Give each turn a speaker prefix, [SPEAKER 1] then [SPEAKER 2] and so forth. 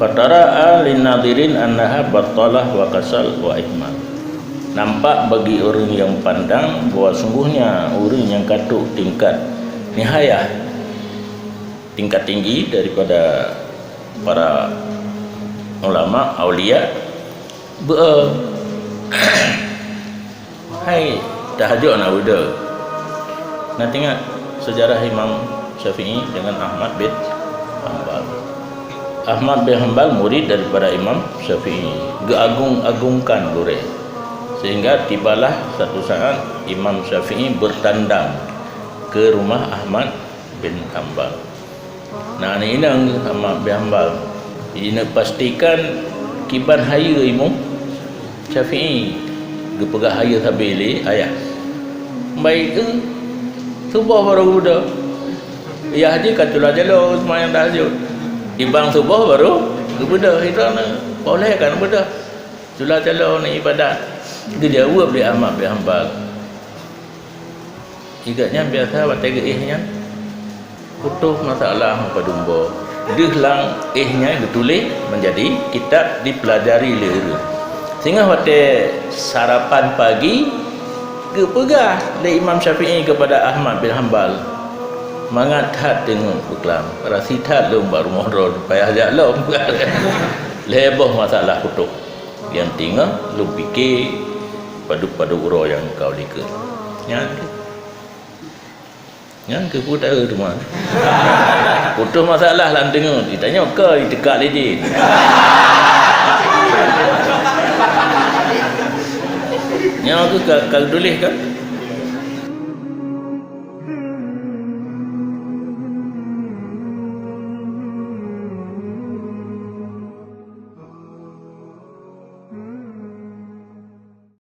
[SPEAKER 1] Fatara'a linnadirin annaha battalah wa kasal wa ihmal. Nampak bagi orang yang pandang bahawa sungguhnya orang yang katuk tingkat nihayah, tingkat tinggi daripada para ulama aulia, hai tahajud nak buda. Nak tengok sejarah Imam Syafi'i dengan Ahmad bin Hanbal. Ahmad bin Hanbal murid daripada Imam Syafi'i, geagung-agungkan lure, sehingga tibalah satu saat Imam Syafi'i bertandang ke rumah Ahmad bin Hanbal. Nah, ini inang Ahmad bin Hanbal ini pastikan kiban haya Imam Syafi'i gepegah haya sabili ayah baik ke subuh baru buda ya haji katulah jalo semayang tahajud ibang subuh baru buda itu boleh kan buda sulah jalo ni ibadat. Dia jawab dia Ahmad bin Hanbal, igaknya biasa batai ihnya putus masalah padumbo dihlang ihnya ditulis menjadi kitab dipelajari lera, sehingga batai sarapan pagi kepegah dari Imam Syafi'i kepada Ahmad bin Hanbal mangathat dengan beklam rasitat lom baru modal payah jak lom leboh masalah putus yang tinggal lu fikir padu uro yang kau lika yang ke putar tu mah putus masalah lah tengok ditanya ke dekat lejin yang aku kalau tulis kan